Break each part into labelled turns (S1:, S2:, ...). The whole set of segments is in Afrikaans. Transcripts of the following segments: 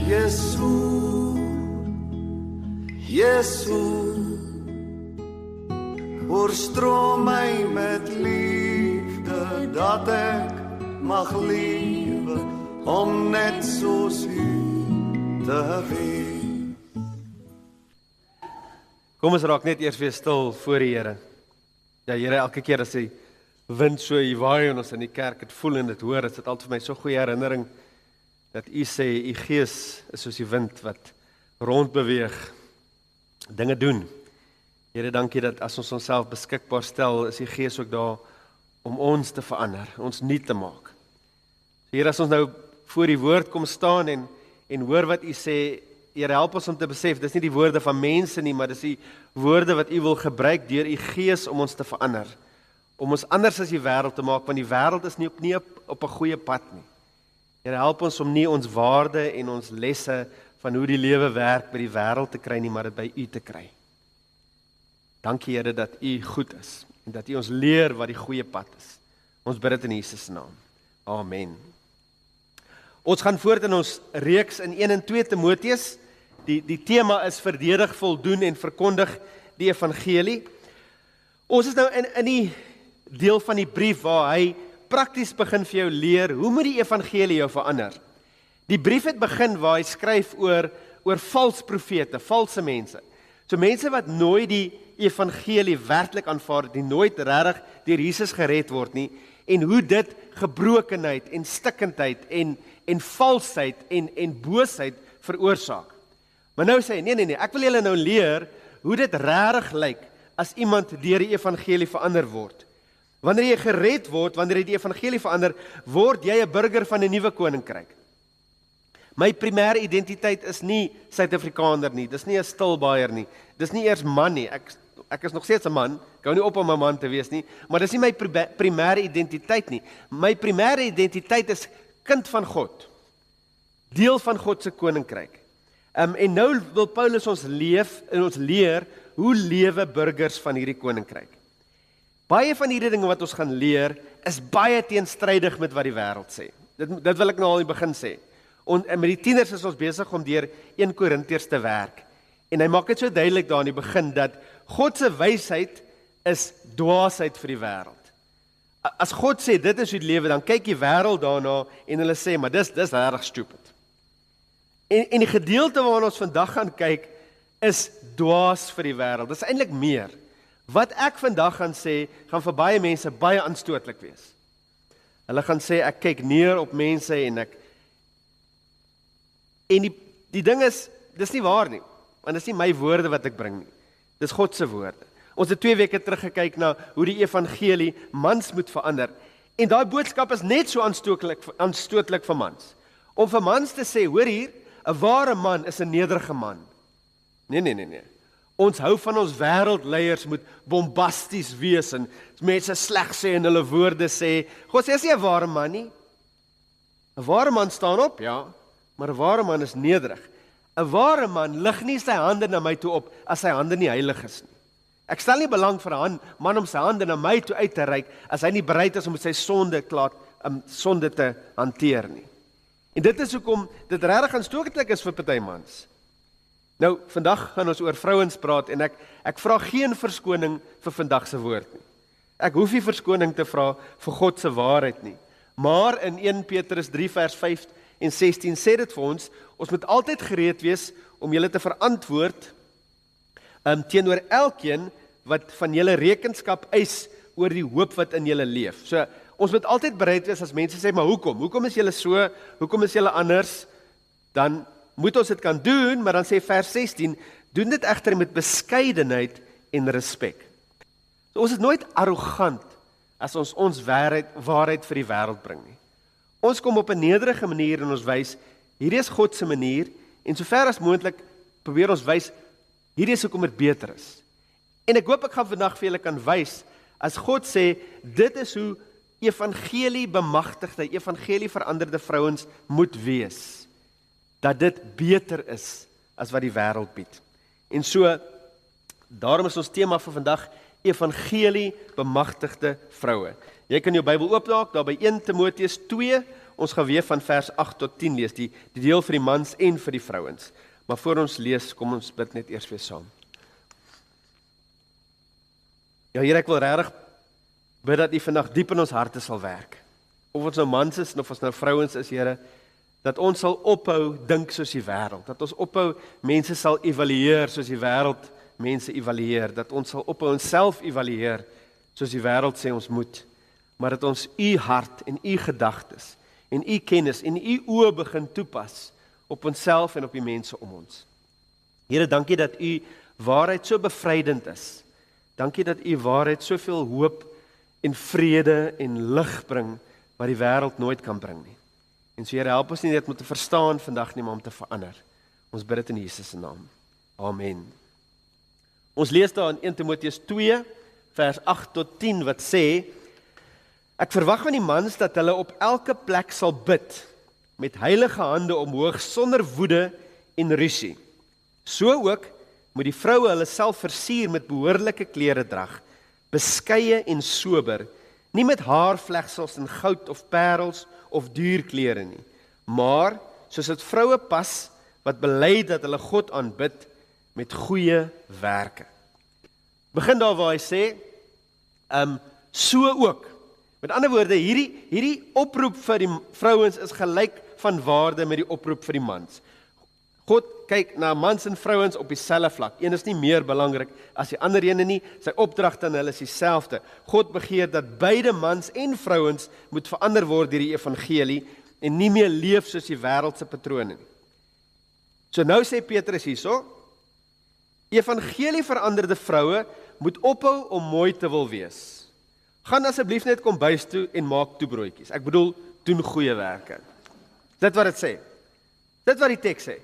S1: Jesus, Jesus, oorstroom my met liefde, dat ek mag lewe, om net soos U te wees.
S2: Kom ons raak net eers weer stil voor die Here. Ja, Here, elke keer as die wind so hier waai en ons in die kerk het voel en dit hoor, is dit altyd vir my so goeie herinnering dat U sê, U Gees is soos die wind wat rondbeweeg, dinge doen. Here, dankie dat as ons onsself beskikbaar stel, is die Gees ook daar om ons te verander, ons nuut te maak. Here, as ons nou voor die woord kom staan en hoor wat U sê, Here, help ons om te besef, dis nie die woorde van mense nie, maar dis die woorde wat U wil gebruik deur U Gees om ons te verander, om ons anders as die wêreld te maak, want die wêreld is nie op 'n goeie pad nie. Here, help ons om nie ons waarde en ons lesse van hoe die lewe werk by die wêreld te kry nie, maar dit by U te kry. Dankie, Here, dat U goed is en dat U ons leer wat die goeie pad is. Ons bid dit in Jesus naam. Amen. Ons gaan voort in ons reeks in 1 en 2 Timoteus. Die tema is verdedig, voldoen en verkondig die evangelie. Ons is nou in die deel van die brief waar hy prakties begin vir jou leer, hoe moet die evangelie jou verander? Die brief het begin waar hy skryf oor vals profete, valse mense. So mense wat nooit die evangelie werklik aanvaar het, die nooit regtig deur Jesus gered word nie, en hoe dit gebrokenheid en stikkindheid en valsheid en boosheid veroorsaak. Maar nou sê hy, nee, ek wil julle nou leer hoe dit regtig lyk as iemand deur die evangelie verander word. Wanneer jy gered word, wanneer jy die evangelie verander, word jy 'n burger van 'n nuwe koninkryk. My primêre identiteit is nie Suid-Afrikaner nie, dis nie 'n stilbaaier nie, dis nie eers man nie, ek is nog steeds 'n man, ek hou nie op om 'n man te wees nie, maar dis nie my primêre identiteit nie. My primêre identiteit is kind van God, deel van God se koninkryk. En nou wil Paulus ons leer, hoe lewe burgers van hierdie koninkryk. Baie van hierdie dinge wat ons gaan leer, is baie teenstrydig met wat die wêreld sê. Dit wil ek nou al in die begin sê. En met die tieners is ons besig om deur 1 Korintiërs te werk. En hy maak dit so duidelik daar in die begin, dat God se wysheid is dwaasheid vir die wêreld. As God sê, dit is hoe die lewe, dan kyk die wêreld daarna, en hulle sê, maar dis regtig stupid. En die gedeelte waarna ons vandag gaan kyk, is dwaas vir die wêreld. Dis eintlik meer. Wat ek vandag gaan sê, gaan vir baie mense baie aanstootlik wees. Hulle gaan sê, ek kyk neer op mense en die ding is, dis nie waar nie, want dis nie my woorde wat ek bring nie. Dis God se woorde. Ons het 2 weke terug gekyk na hoe die evangelie mans moet verander. En daai boodskap is net so aanstootlik vir mans. Om vir mans te sê, hoor hier, 'n ware man is 'n nederige man. Nee. Ons hou van ons wêreldleiers moet bombasties wees en mense sleg sê en hulle woorde sê. God sê, is nie 'n ware man nie. 'n Ware man staan op, ja, maar 'n ware man is nederig. 'n Ware man lig nie sy hande na my toe op as sy hande nie heilig is nie. Ek stel nie belang vir 'n man om sy hande na my toe uit te reik as hy nie bereid is om sy sonde te hanteer nie. En dit is hoekom dit regtig aanstootlik is vir party mans. Nou, vandag gaan ons oor vrouens praat en ek vra geen verskoning vir vandag se woord nie. Ek hoef nie verskoning te vra vir God se waarheid nie. Maar in 1 Petrus 3 vers 5 en 16 sê dit vir ons moet altyd gereed wees om julle te verantwoord teenoor elkeen wat van julle rekenskap eis oor die hoop wat in julle leef. So, ons moet altyd bereid wees as mense sê, maar hoekom? Hoekom is julle so? Hoekom is julle anders? Dan moet ons dit kan doen, maar dan sê vers 16, doen dit egter met beskeidenheid en respek. So, ons is nooit arrogant as ons waarheid vir die wêreld bring nie. Ons kom op 'n nederige manier en ons wys, hierdie is God se manier, en sover as moontlik probeer ons wys, hierdie is hoekom dit beter is. En ek hoop ek gaan vandag vir julle kan wys, as God sê, dit is hoe evangelie bemagtigde, evangelie veranderde vrouens moet wees, dat dit beter is as wat die wêreld bied. En so, daarom is ons tema vir vandag, evangelie bemagtigde vroue. Jy kan jou Bybel oopmaak, daar by 1 Timoteus 2, ons gaan weer van vers 8 tot 10 lees, die deel vir die mans en vir die vrouens. Maar voor ons lees, kom ons bid net eers weer saam. Ja, Here, ek wil regtig bid dat U vandag diep in ons harte sal werk. Of ons nou mans is, of ons nou vrouens is, Here, dat ons sal ophou dink soos die wêreld, dat ons ophou mense sal evalueer soos die wêreld mense evalueer, dat ons sal ophou onsself evalueer soos die wêreld sê ons moet, maar dat ons U hart en U gedagtes en U kennis en U oë begin toepas op onsself en op die mense om ons. Here, dankie dat U waarheid so bevrydend is. Dankie dat U waarheid soveel hoop en vrede en lig bring wat die wêreld nooit kan bring nie. En so Here, help ons nie net om te verstaan vandag nie, maar om te verander. Ons bid dit in Jesus se naam. Amen. Ons lees daar in 1 Timoteus 2 vers 8 tot 10 wat sê: Ek verwag van die mans dat hulle op elke plek sal bid met heilige hande omhoog sonder woede en rusie. So ook moet die vroue hulle self versier met behoorlike kleredrag, beskeie en sober, nie met haarvlegsels en goud of parels of duur klere nie, maar soos dit vroue pas wat bely dat hulle God aanbid met goeie werke. Begin daar waar hy sê, so ook. Met ander woorde, hierdie oproep vir die vrouens is gelyk van waarde met die oproep vir die mans. God kyk na mans en vrouens op dieselfde vlak. Een is nie meer belangrik as die ander ene nie. Sy opdragte aan hulle is dieselfde. God begeer dat beide mans en vrouens moet verander word deur die evangelie en nie meer leef soos die wêreldse patrone nie. So nou sê Petrus hierso, evangelie veranderde vroue moet ophou om mooi te wil wees. Gaan asseblief net kombuis toe en maak toebroodjies. Ek bedoel, doen goeie werke. Dit wat dit sê. Dit wat die teks sê.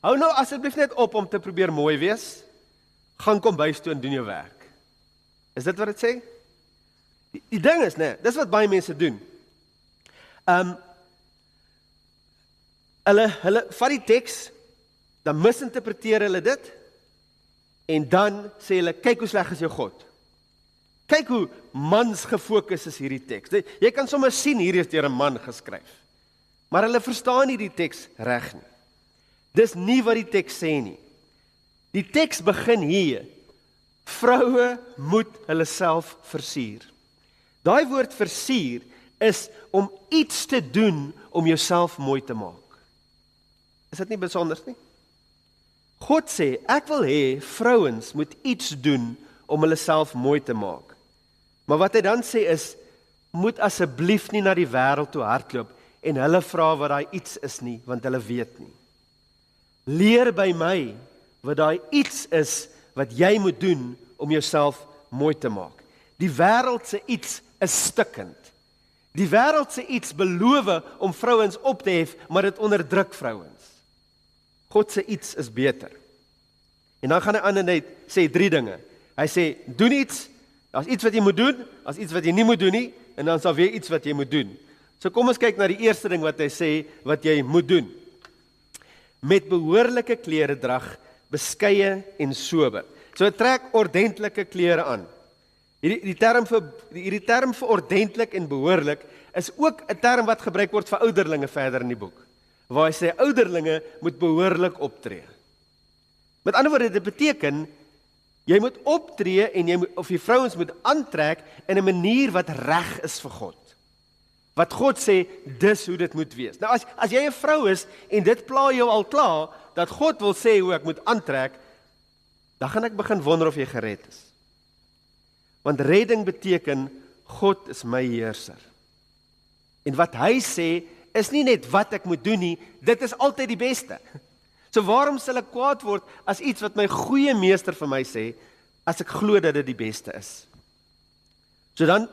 S2: Hou nou asseblief net op om te probeer mooi wees. Gaan kombuis toe en doen jou werk. Is dit wat dit sê? Die ding is, nee, dis wat baie mense doen. Hulle vat die teks, dan misinterpreteer hulle dit, en dan sê hulle, kyk hoe sleg is jou God. Kyk hoe mans gefokus is hierdie teks. Jy kan sommer sien, hier is deur 'n man geskryf. Maar hulle verstaan nie die teks reg nie. Dis nie wat die teks sê nie. Die teks begin hier. Vroue moet hulle self versier. Daai woord versier is om iets te doen om jouself mooi te maak. Is dit nie besonder nie? God sê, ek wil hê vrouens moet iets doen om hulle self mooi te maak. Maar wat hy dan sê is, moet asseblief nie na die wêreld toe hardloop en hulle vra wat daai iets is nie, want hulle weet nie. Leer by my wat daai iets is wat jy moet doen om jouself mooi te maak. Die wêreld se iets is stikkend. Die wêreld se iets beloof om vrouens op te hef, maar dit onderdruk vrouens. God se iets is beter. En dan gaan hy aan en hy sê 3 dinge. Hy sê, doen iets, daar's iets wat jy moet doen, daar's iets wat jy nie moet doen nie, en dan is daar weer iets wat jy moet doen. So kom ons kyk na die eerste ding wat hy sê, wat jy moet doen. Met behoorlike kleredrag, beskeie en sober. So trek ordentlike klere aan. Hierdie term vir ordentlik en behoorlik is ook 'n term wat gebruik word vir ouderlinge verder in die boek. Waar hy sê ouderlinge moet behoorlik optree. Met ander woorde, dit beteken jy moet optree en die vrouens moet aantrek in 'n manier wat reg is vir God. Wat God sê, dis hoe dit moet wees. Nou as jy 'n vrou is en dit pla jou al klaar dat God wil sê hoe ek moet aantrek, dan gaan ek begin wonder of jy gered is. Want redding beteken God is my heerser. En wat hy sê is nie net wat ek moet doen nie, dit is altyd die beste. So waarom sal ek kwaad word as iets wat my goeie meester vir my sê, as ek glo dat dit die beste is? So dan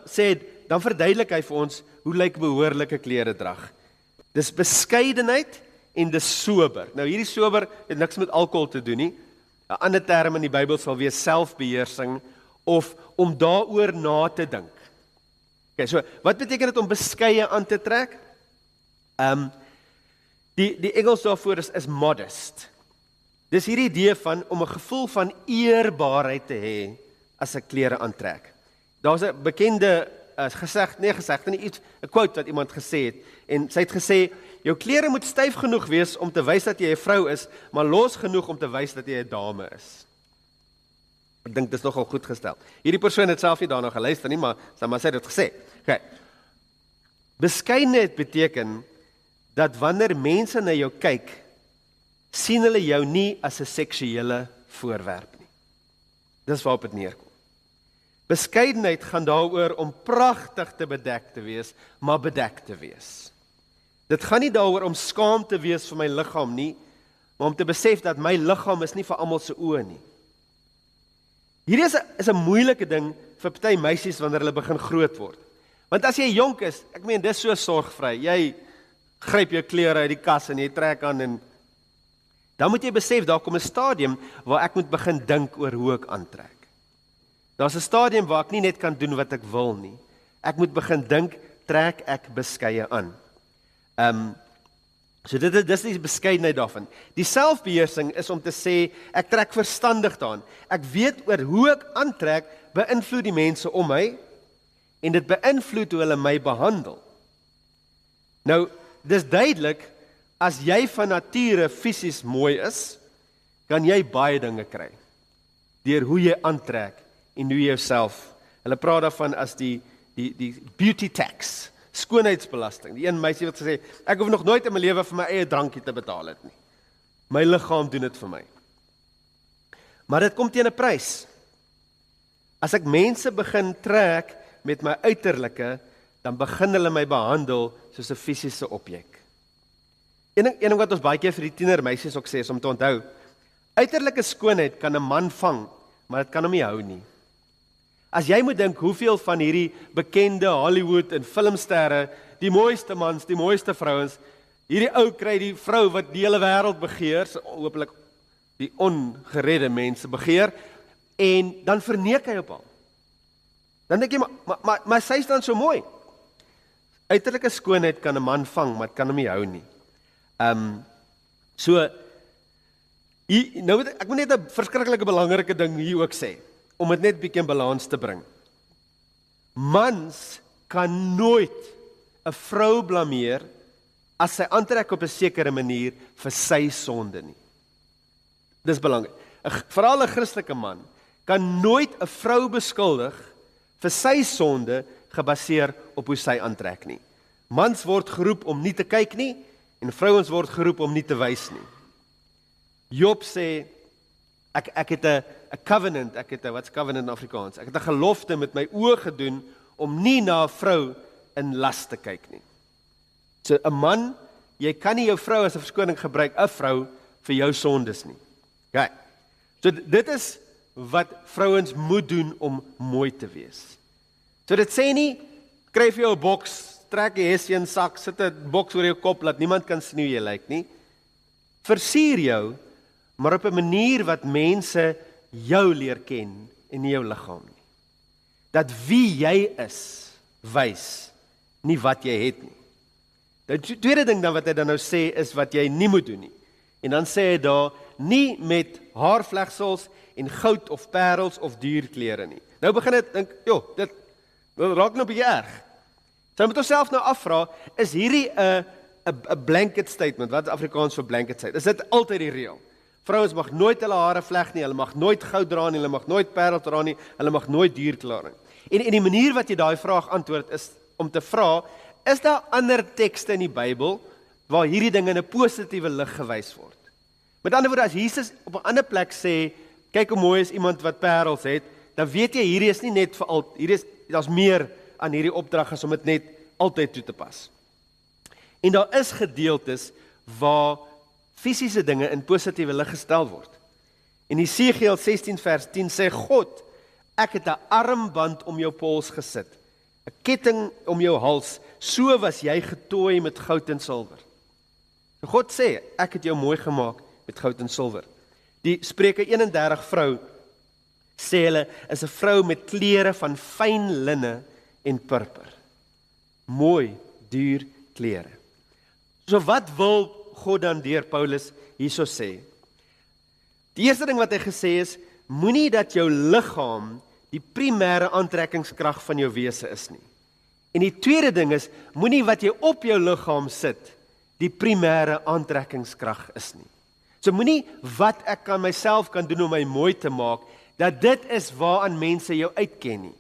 S2: verduidelik hy vir ons hoe lyk behoorlike kleredrag. Dis beskeidenheid en dis sober. Nou hierdie sober het niks met alkohol te doen nie. 'n Ander term in die Bybel sal wees selfbeheersing of om daaroor na te dink. Okay, so wat beteken dit om beskeie aan te trek? Die Engels daarvoor is modest. Dis hierdie idee van om 'n gevoel van eerbaarheid te hê as ek klere aantrek. Daar's 'n bekende 'n quote wat iemand gesê het, en sy het gesê, jou klere moet styf genoeg wees om te wys dat jy 'n vrou is, maar los genoeg om te wys dat jy 'n dame is. Ek dink dit is nogal goed gestel. Hierdie persoon het self nie daarna geluister nie, maar sy het dit gesê. Okay. Beskeidenheid beteken dat wanneer mense na jou kyk, sien hulle jou nie as 'n seksuele voorwerp nie. Dis waarop dit neerkom. Beskeidenheid gaan daaroor om pragtig te bedek te wees, maar bedek te wees. Dit gaan nie daaroor om skaam te wees vir my liggaam nie, maar om te besef dat my liggaam is nie vir almal se oë nie. Hierdie is 'n moeilike ding vir party meisies wanneer hulle begin groot word. Want as jy jonk is, ek meen dis so sorgvry. Jy gryp jou klere uit die kas en jy trek aan en dan moet jy besef daar kom 'n stadium waar ek moet begin dink oor hoe ek aantrek. Daar's 'n stadium waar ek nie net kan doen wat ek wil nie. Ek moet begin dink, trek ek beskeie aan. So dis die beskeidenheid daarvan. Die selfbeheersing is om te sê, ek trek verstandig daaraan. Ek weet oor hoe ek aantrek, beïnvloed die mense om my, en dit beïnvloed hoe hulle my behandel. Nou, dis duidelik, as jy van nature fisies mooi is, kan jy baie dinge kry, deur hoe jy aantrek, en hoe jy jouself, hulle praat daarvan as die beauty tax, skoonheidsbelasting. Die een meisie wat gesê, ek hoef nog nooit in my lewe vir my eie drankie te betaal het nie. My liggaam doen dit vir my. Maar dit kom teen 'n prys. As ek mense begin trek met my uiterlike, dan begin hulle my behandel soos 'n fisiese objek. Een ding wat ons baie keer vir die tienermeisies ook sê, is om te onthou, uiterlike skoonheid kan 'n man vang, maar dit kan hom nie hou nie. As jy moet dink hoeveel van hierdie bekende Hollywood en filmsterre, die mooiste mans, die mooiste vrouens, hierdie ou kry die vrou wat die hele wêreld begeer, hopelik die ongeredde mense begeer, en dan verneek hy op haar. Dan dink jy, maar sy is dan so mooi. Uiterlike skoonheid kan 'n man vang, maar dit kan hom nie hou nie. Nou ek moet net 'n verskriklike belangrike ding hier ook sê, om dit net bietjie in balans te bring. Mans kan nooit 'n vrou blameer as sy aantrek op 'n sekere manier vir sy sonde nie. Dis belangrik. Veral 'n Christelike man kan nooit 'n vrou beskuldig vir sy sonde gebaseer op hoe sy aantrek nie. Mans word geroep om nie te kyk nie, en vrouens word geroep om nie te wys nie. Job sê, ek het 'n covenant, wat's covenant in Afrikaans? Ek het 'n gelofte met my oë gedoen om nie na 'n vrou in las te kyk nie. So 'n man, jy kan nie jou vrou as 'n verskoning gebruik, 'n vrou vir jou sondes nie. Okay. So dit is wat vrouens moet doen om mooi te wees. So dit sê nie, kry vir jou 'n boks, trek die hessie in sak, sit 'n boks oor jou kop, laat niemand kan sien hoe jy lyk nie. Versier jou, maar op 'n manier wat mense jou leer ken en nie jou liggaam nie. Dat wie jy is, wys, nie wat jy het nie. Die tweede ding dan wat hy dan nou sê, is wat jy nie moet doen nie. En dan sê hy daar, nie met haarvlegsels en goud of parels of dierklere nie. Nou begin dit dink, dit raak nou 'n bietjie erg. So moet ons self nou afvra, is hierdie 'n blanket statement? Wat is Afrikaans vir blanket statement? Is dit altyd die reël? Vrouens mag nooit hulle hare vleg nie, hulle mag nooit goud dra nie, hulle mag nooit parels dra nie, hulle mag nooit dierklere nie. En die manier wat jy daai vraag antwoord is om te vra, is daar ander tekste in die Bybel waar hierdie dinge in 'n positiewe lig gewys word? Met ander woorde, as Jesus op 'n ander plek sê, kyk hoe mooi is iemand wat parels het, dan weet jy hierdie is nie net vir al, daar's meer aan hierdie opdrag as om dit net altyd toe te pas. En daar is gedeeltes waar fisiese dinge in positiewe lig gestel word. In Jesegiel 16 vers 10 sê God, ek het 'n armband om jou pols gesit, 'n ketting om jou hals, so was jy getooi met goud en silwer. God sê, ek het jou mooi gemaak met goud en silwer. Die Spreuke 31 vrou sê hulle is 'n vrou met klere van fyn linne en purper. Mooi, duur klere. So wat wil God dan deur Paulus hierso sê? Die eerste ding wat hy gesê is, moenie dat jou liggaam die primêre aantrekkingskrag van jou wese is nie. En die tweede ding is, moenie wat jy op jou liggaam sit, die primêre aantrekkingskrag is nie. So moenie wat ek kan myself kan doen om my mooi te maak, dat dit is waaraan mense jou uitken nie.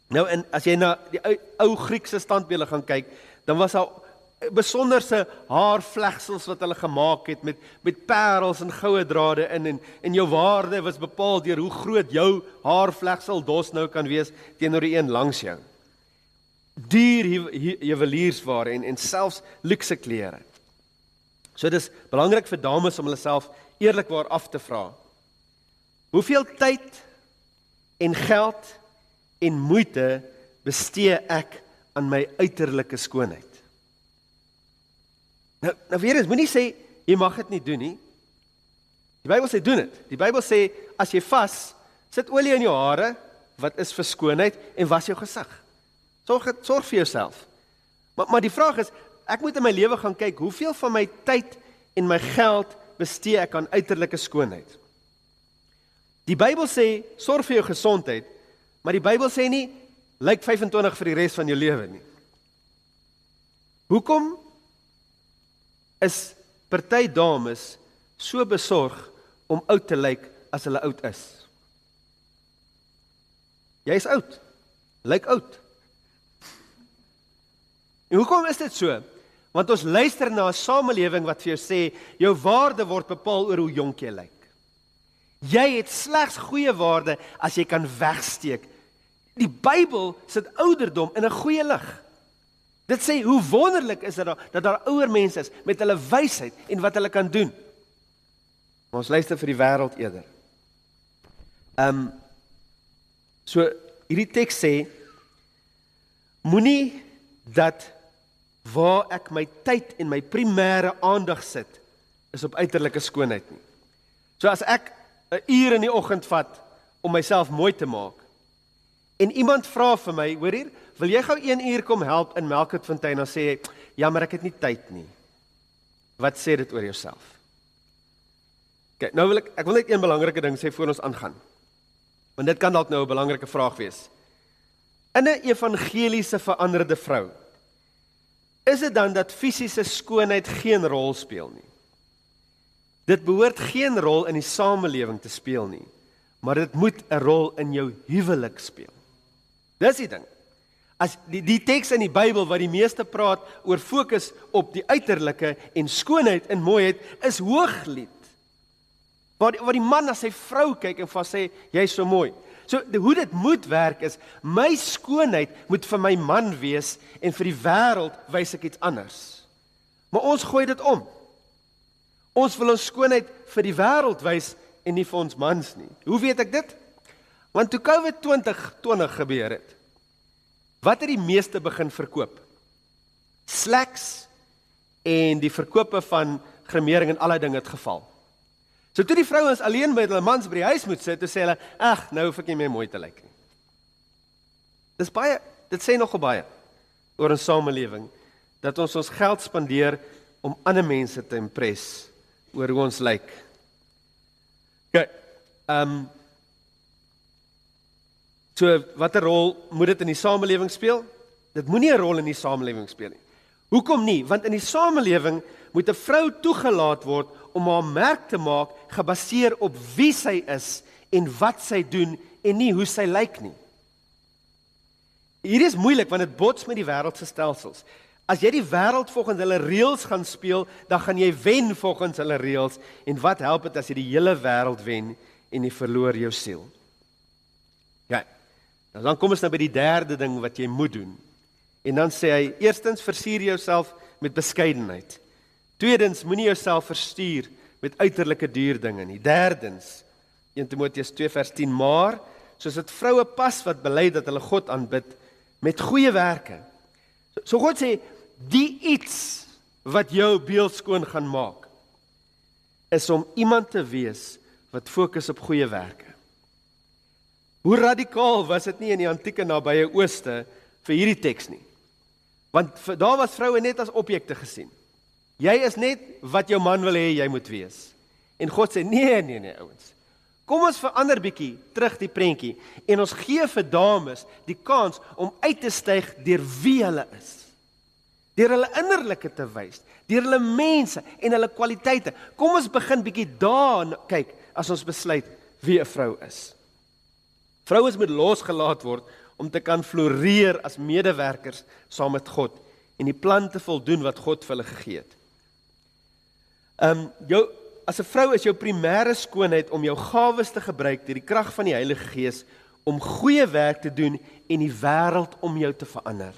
S2: Nou, en as jy na die ou Griekse standbeelde gaan kyk, dan was daar besonderse haarvlegsels wat hulle gemaak het, met parels en goue drade in, en jou waarde was bepaal deur hoe groot jou haarvlegsel dos nou kan wees, teenoor die een langs jou. Duur juweliersware en selfs luxe klere. So dis belangrik vir dames om hulle self eerlikwaar af te vra. Hoeveel tyd en geld en moeite bestee ek aan my uiterlike skoonheid? Nou weer eens, moenie sê, jy mag dit nie doen nie. Die Bybel sê, doen dit. Die Bybel sê, as jy vas, sit olie in jou hare, wat is vir skoonheid, en was jou gesig. Sorg vir jouself. Maar die vraag is, ek moet in my lewe gaan kyk, hoeveel van my tyd en my geld bestee ek aan uiterlike skoonheid? Die Bybel sê, sorg vir jou gesondheid, maar die Bybel sê nie, lyk 25 vir die res van jou lewe nie. Hoekom is party dames so besorg om oud te lyk as hulle oud is? Jy is oud, lyk oud. En hoekom is dit so? Want ons luister na 'n samelewing wat vir jou sê, jou waarde word bepaal oor hoe jonk jy lyk. Jy het slegs goeie waarde as jy kan wegsteek. Die Bybel sit ouderdom in 'n goeie lig. Dit sê hoe wonderlik is dit dat daar ouer mense is met hulle wysheid en wat hulle kan doen. Maar ons luister vir die wêreld eerder. So hierdie teks sê, moenie dat waar ek my tyd en my primêre aandag sit, is op uiterlike skoonheid nie. So as ek 'n uur in die oggend vat om myself mooi te maak, en iemand vra vir my, hoor hier, wil jy gou 1 uur kom help in Melkertfontein, dan sê jy, ja, maar ek het nie tyd nie. Wat sê dit oor jouself? Okay, nou wil ek wil net een belangrike ding sê voor ons aangaan. Want dit kan dalk nou 'n belangrike vraag wees. In 'n evangeliese veranderde vrou, is dit dan dat fisiese skoonheid geen rol speel nie? Dit behoort geen rol in die samelewing te speel nie, maar dit moet 'n rol in jou huwelik speel. Dis die ding. As die teks in die Bybel wat die meeste praat oor fokus op die uiterlike en skoonheid en mooiheid, is Hooglied. Waar die man na sy vrou kyk en van sê, jy is so mooi. So hoe dit moet werk is, my skoonheid moet vir my man wees en vir die wêreld wys ek iets anders. Maar ons gooi dit om. Ons wil ons skoonheid vir die wêreld wys en nie vir ons mans nie. Hoe weet ek dit? Want toe COVID 2020 gebeur het, wat het die meeste begin verkoop? Slacks en die verkope van gremering en allerlei dinge het geval. So toe die vrouens alleen by hulle mans by die huis moet sit, toe sê hulle, ag, nou hoef ek nie meer mooi te lyk nie. Dit sê nogal baie oor 'n samelewing, dat ons geld spandeer om ander mense te impress oor hoe ons lyk. Okay, so watter rol moet dit in die samelewing speel? Dit moenie 'n rol in die samelewing speel nie. Hoekom nie? Want in die samelewing moet 'n vrou toegelaat word om haar merk te maak gebaseer op wie sy is en wat sy doen en nie hoe sy lyk nie. Hier is moeilik want dit bots met die wêreldse stelsels. As jy die wêreld volgens hulle reëls gaan speel, dan gaan jy wen volgens hulle reëls en wat help dit as jy die hele wêreld wen en jy verloor jou siel? Ja. Dan kom ons nou by die derde ding wat jy moet doen. En dan sê hy, eerstens versier jouself met beskeidenheid. Tweedens, moenie jouself verstuur met uiterlike duur dinge nie. Derdens, 1 Timoteus 2 vers 10, maar soos dit vroue pas wat bely dat hulle God aanbid met goeie werke. So God sê, die iets wat jou beeld skoon gaan maak, is om iemand te wees wat fokus op goeie werke. Hoe radikaal was dit nie in die antieke nabye ooste vir hierdie teks nie? Want daar was vroue net as objekte gesien. Jy is net wat jou man wil hê jy moet wees. En God sê, nee ouens, Kom ons verander bietjie terug die prentjie en ons gee vir dames die kans om uit te styg deur wie hulle is. Deur hulle innerlike te wys, deur hulle mense en hulle kwaliteite. Kom ons begin bietjie daar kyk as ons besluit wie 'n vrou is. Vrouens moet losgelaat word om te kan floreer as medewerkers saam met God en die plan te voldoen wat God vir hulle gegee het. As 'n vrou is jou primêre skoonheid om jou gawes te gebruik deur die krag van die Heilige Gees om goeie werk te doen en die wêreld om jou te verander.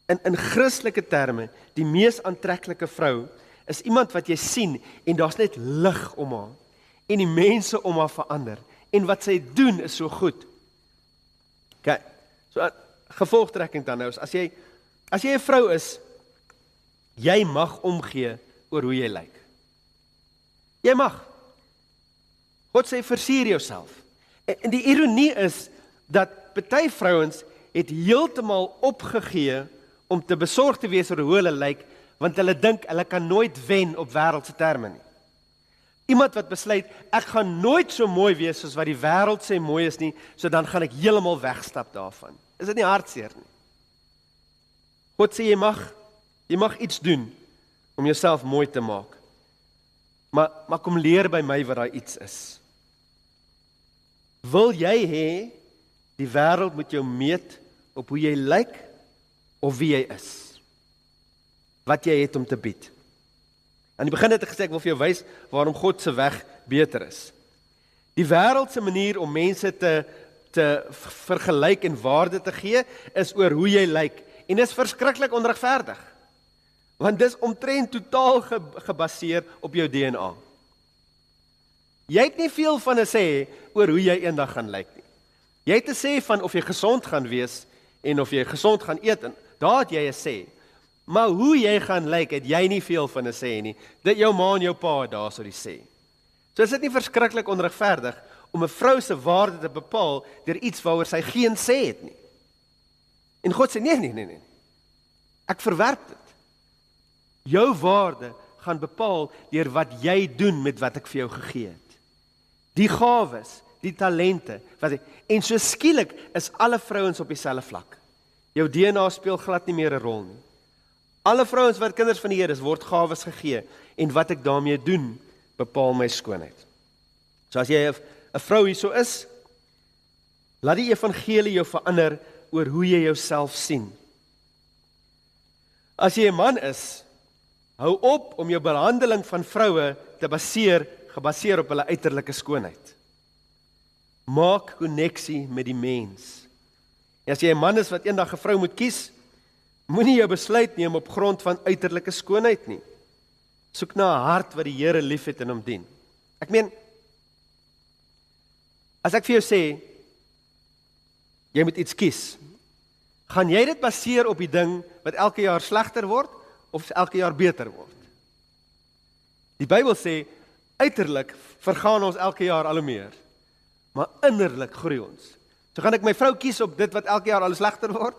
S2: In Christelike terme, die mees aantreklike vrou is iemand wat jy sien en daar's net lig om haar en die mense om haar verander en wat sy doen is so goed. Okay, so gevolgtrekking dan nou is, as jy 'n vrou is, jy mag omgee oor hoe jy lyk. Jy mag. God sê versier jouself. En die ironie is dat party vrouens het heeltemal opgegee om te besorg te wees oor hoe hulle lyk, want hulle dink hulle kan nooit wen op wêreldse terme nie. Iemand wat besluit, ek gaan nooit so mooi wees soos wat die wêreld sê mooi is nie, so dan gaan ek heeltemal wegstap daarvan. Is dit nie hartseer nie? God sê jy mag iets doen om jouself mooi te maak. Maar kom leer by my wat daai iets is. Wil jy hê die wêreld moet jou meet op hoe jy lyk of wie jy is? Wat jy het om te bied? Aan die begin het ek gesê ek wil vir jou wys waarom God se weg beter is. Die wêreld se manier om mense te vergelyk en waarde te gee is oor hoe jy lyk en dis verskriklik onregverdig. Want dis omtrent totaal gebaseer op jou DNA. Jy het nie veel van 'n sê oor hoe jy eendag gaan lyk nie. Jy het te sê van of jy gesond gaan wees en of jy gesond gaan eet, en daar het jy 'n sê. Maar hoe jy gaan lyk, het jy nie veel van 'n sê nie. Dit jou ma en jou pa daar sou die sê. So is dit nie verskriklik onregverdig om 'n vrou se waarde te bepaal deur iets waaroor sy geen sê het nie. En God sê nee. Ek verwerp dit. Jou waarde gaan bepaal deur wat jy doen met wat ek vir jou gegee het. Die gawes, die talente, en so skielik is alle vrouens op dieselfde vlak. Jou DNA speel glad nie meer 'n rol nie. Alle vrouens wat kinders van die Here is, word gawes gegee en wat ek daarmee doen, bepaal my skoonheid. So as jy 'n vrou hierso is, laat die evangelie jou verander oor hoe jy jouself sien. As jy 'n man is, hou op om jou behandeling van vroue te gebaseer op hulle uiterlike skoonheid. Maak koneksie met die mens. En as jy 'n man is wat eendag 'n vrou moet kies, moenie jou besluit neem op grond van uiterlike skoonheid nie. Soek na 'n hart wat die Here liefhet en hom dien. Ek meen, as ek vir jou sê, jy moet iets kies, gaan jy dit baseer op die ding wat elke jaar slegter word, of elke jaar beter word? Die Bybel sê, uiterlik vergaan ons elke jaar al hoe meer, maar innerlik groei ons. So gaan ek my vrou kies op dit wat elke jaar al hoe slegter word,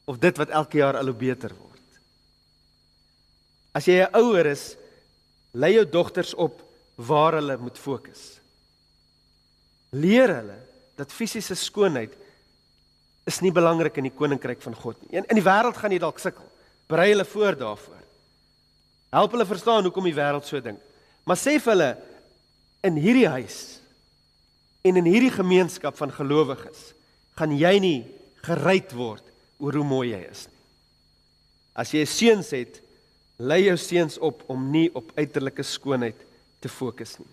S2: of dit wat elke jaar al hoe beter word? As jy 'n ouer is, lei jou dogters op waar hulle moet fokus. Leer hulle dat fisiese skoonheid is nie belangrik in die koninkryk van God nie. In die wêreld gaan jy dalk sukkel. Berei hulle voor daarvoor. Help hulle verstaan hoekom die wêreld so dink. Maar sê vir hulle, in hierdie huis en in hierdie gemeenskap van gelowiges, gaan jy nie geruit word oor hoe mooi jy is nie. As jy seuns het, lei jou seuns op om nie op uiterlike skoonheid te fokus nie.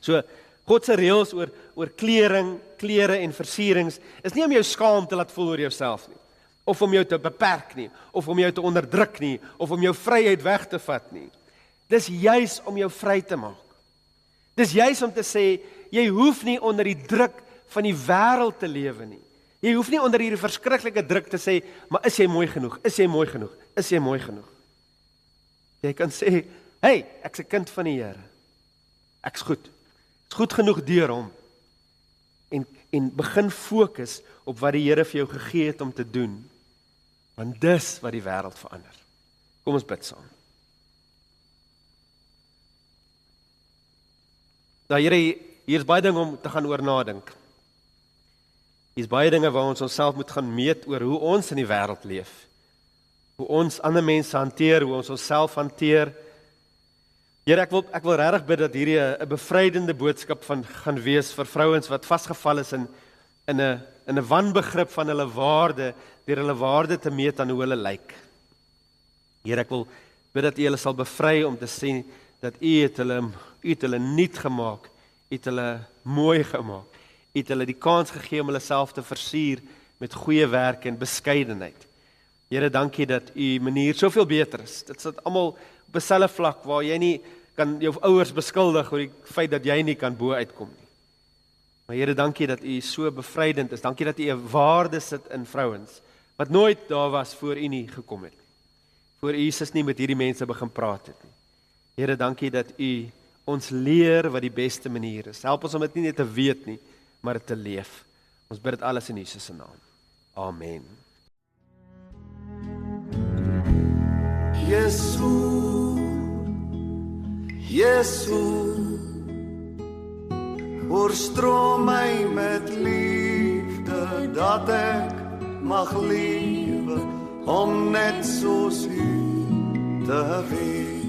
S2: So, God se reëls oor klere en versierings is nie om jou skaam te laat voel oor jouself nie, of om jou te beperk nie, of om jou te onderdruk nie, of om jou vryheid weg te vat nie. Dis juis om jou vry te maak. Dis juis om te sê, jy hoef nie onder die druk van die wêreld te lewe nie. Jy hoef nie onder hierdie verskriklike druk te sê, maar is jy mooi genoeg? Is jy mooi genoeg? Is jy mooi genoeg? Jy kan sê, hey, ek's 'n kind van die Here. Ek's goed. Ek's goed genoeg deur hom. En begin fokus op wat die Here vir jou gegee het om te doen. Want dis wat die wêreld verander. Kom ons bid saam. Nou Here, hier is baie dinge om te gaan oor nadink. Hier is baie dinge waar ons onsself moet gaan meet oor hoe ons in die wêreld leef. Hoe ons ander mense hanteer, hoe ons onsself hanteer. Here, ek wil regtig bid dat hierdie 'n bevrydende boodskap gaan wees vir vrouens wat vasgevall is in 'n wanbegrip van hulle waarde, deur hulle waarde te meet aan hoe hulle lyk. Here, ek wil bid dat U hulle sal bevry om te sê dat U het hulle nuut gemaak, U het hulle mooi gemaak, U het hulle die kans gegee om hulle self te versier met goeie werke en beskeidenheid. Here, dankie dat U manier soveel beter is. Dit sit almal op 'n selfe vlak waar jy nie kan jou ouers beskuldig oor die feit dat jy nie kan bo uitkom nie. Maar Here, dankie dat U so bevrydend is. Dankie dat U 'n waarde sit in vrouens wat nooit daar was voor U nie gekom het nie. Voor Jesus nie met hierdie mense begin praat het nie. Here, dankie dat U ons leer wat die beste manier is. Help ons om dit nie net te weet nie, maar dit te leef. Ons bid dit alles in Jesus se naam. Amen.
S1: Jezus, Jezus, oorstroom my met liefde, dat ek mag lewe, om net soos U te wees.